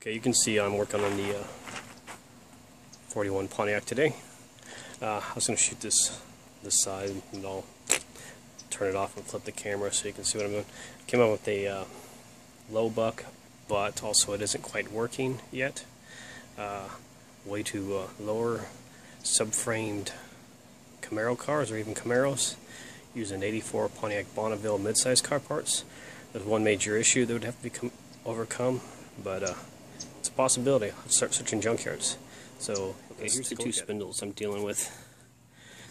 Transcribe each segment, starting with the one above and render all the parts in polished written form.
Okay, you can see I'm working on the 41 Pontiac today. I was going to shoot this side, and I'll turn it off and flip the camera so you can see what I'm doing. Came out with a low buck, but also it isn't quite working yet. Way to lower subframed Camaro cars, or even Camaros, using 84 Pontiac Bonneville midsize car parts. There's one major issue that would have to be overcome, but it's a possibility. I'll start searching junkyards. So here's the two spindles I'm dealing with.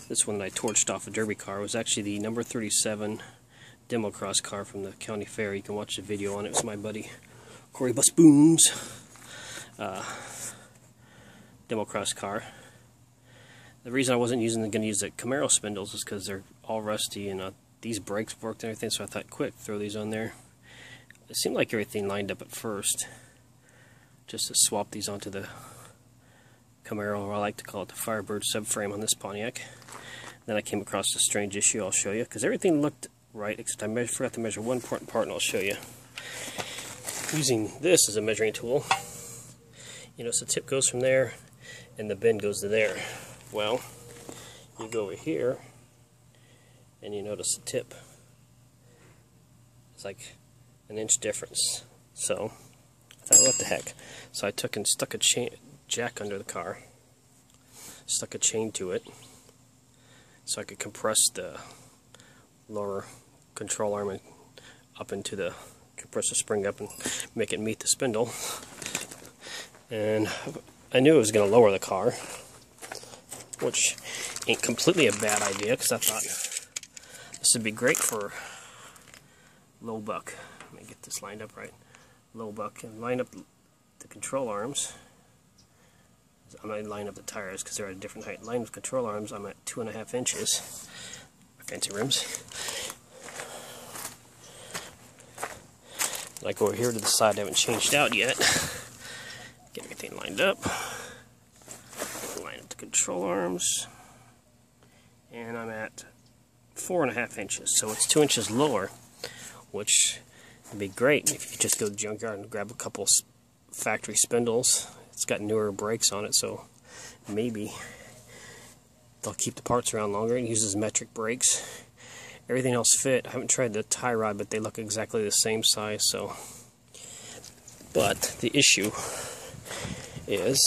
This one that I torched off a derby car was actually the number 37 demo cross car from the county fair. You can watch the video on it. It was my buddy Corey Busboom's demo cross car. The reason I wasn't going to use the Camaro spindles is because they're all rusty, and these brakes worked and everything, so I thought, quick, throw these on there. It seemed like everything lined up at first, just to swap these onto the Camaro, or I like to call it the Firebird subframe on this Pontiac. Then I came across a strange issue I'll show you, because everything looked right, except I forgot to measure one important part, and I'll show you. Using this as a measuring tool, you notice the tip goes from there, and the bend goes to there. Well, you go over here, and you notice the tip. It's like an inch difference. So I thought, what the heck? So I took and stuck a jack under the car, stuck a chain to it, so I could compress the lower control arm up into the compressor spring up and make it meet the spindle. And I knew it was going to lower the car, which ain't completely a bad idea, because I thought this would be great for low buck. Let me get this lined up right. Low buck, and line up the control arms. I'm going to line up the tires because they're at a different height. Line with control arms, I'm at 2.5 inches. My fancy rims. I go over here to the side I haven't changed out yet. Get everything lined up. Line up the control arms. And I'm at 4.5 inches. So it's 2 inches lower, which would be great if you could just go to the junkyard and grab a couple factory spindles. It's got newer brakes on it, so maybe they'll keep the parts around longer. It uses metric brakes. Everything else fit. I haven't tried the tie rod, but they look exactly the same size. So, but the issue is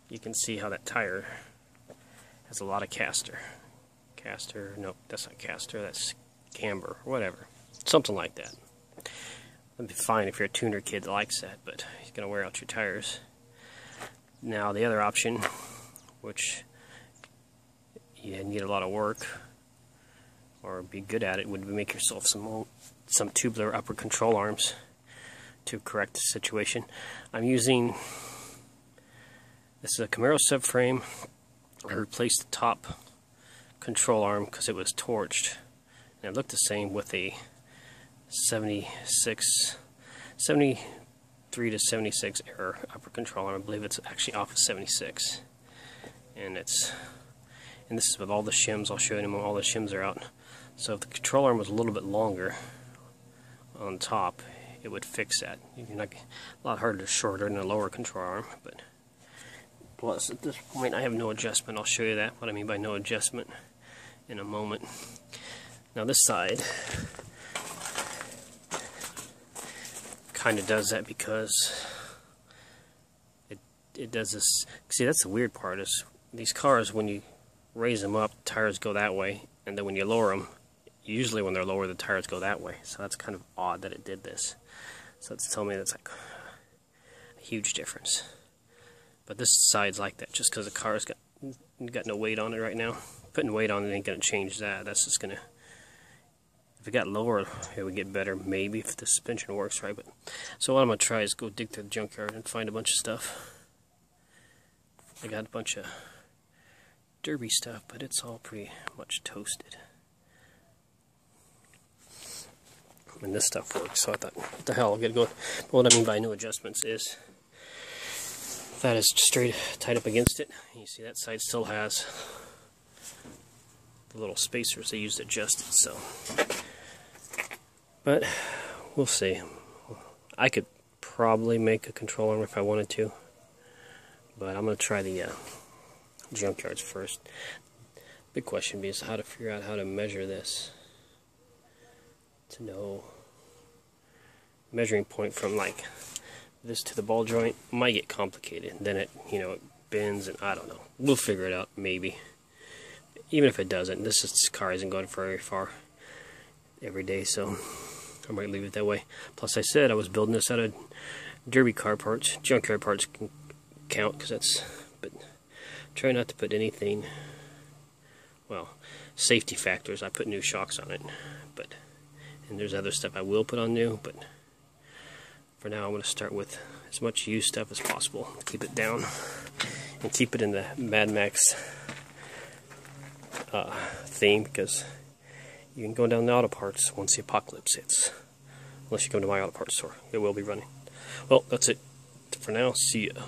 you can see how that tire has a lot of caster. No, that's not caster. That's camber, or whatever, something like that. That'd be fine if you're a tuner kid that likes that, but he's going to wear out your tires. Now the other option, which you need a lot of work or be good at it, would be make yourself some tubular upper control arms to correct the situation. I'm using, this is a Camaro subframe. I replaced the top control arm because it was torched, and it looked the same with a 73 to 76 error upper control arm. I believe it's actually off of 76, and this is with all the shims. I'll show you in a moment. All the shims are out. So if the control arm was a little bit longer on top, it would fix that. You're not a lot harder to shorter than a lower control arm, but plus at this point I have no adjustment. I'll show you that, what I mean by no adjustment, in a moment. Now this side kind of does that because it does this. See, that's the weird part, is these cars, when you raise them up, tires go that way, and then when you lower them, usually when they're lower, the tires go that way. So that's kind of odd that it did this. So it's telling me that's like a huge difference. But this side's like that just because the car's got no weight on it right now. Putting weight on it ain't gonna change that. That's just gonna, if it got lower, it would get better, maybe, if the suspension works right. But so what I'm gonna try is go dig through the junkyard and find a bunch of stuff. I got a bunch of derby stuff, but it's all pretty much toasted. And this stuff works, so I thought, what the hell, I'll get going. But what I mean by no adjustments is that is straight tied up against it. You see that side still has the little spacers they use to adjust it. So, but we'll see. I could probably make a control arm if I wanted to, but I'm going to try the junkyards first. Big question is how to figure out how to measure this, to know measuring point from like this to the ball joint might get complicated. Then it, you know, it bends, and I don't know. We'll figure it out, maybe. Even if it doesn't, this car isn't going very far every day, so I might leave it that way. Plus, I said I was building this out of derby car parts. Junkyard parts can count, because that's, but try not to put anything, well, safety factors. I put new shocks on it, but, and there's other stuff I will put on new, but for now I'm going to start with as much used stuff as possible. Keep it down and keep it in the Mad Max theme, because you can go down the auto parts once the apocalypse hits. Unless you come to my auto parts store, it will be running. Well, that's it for now. See ya.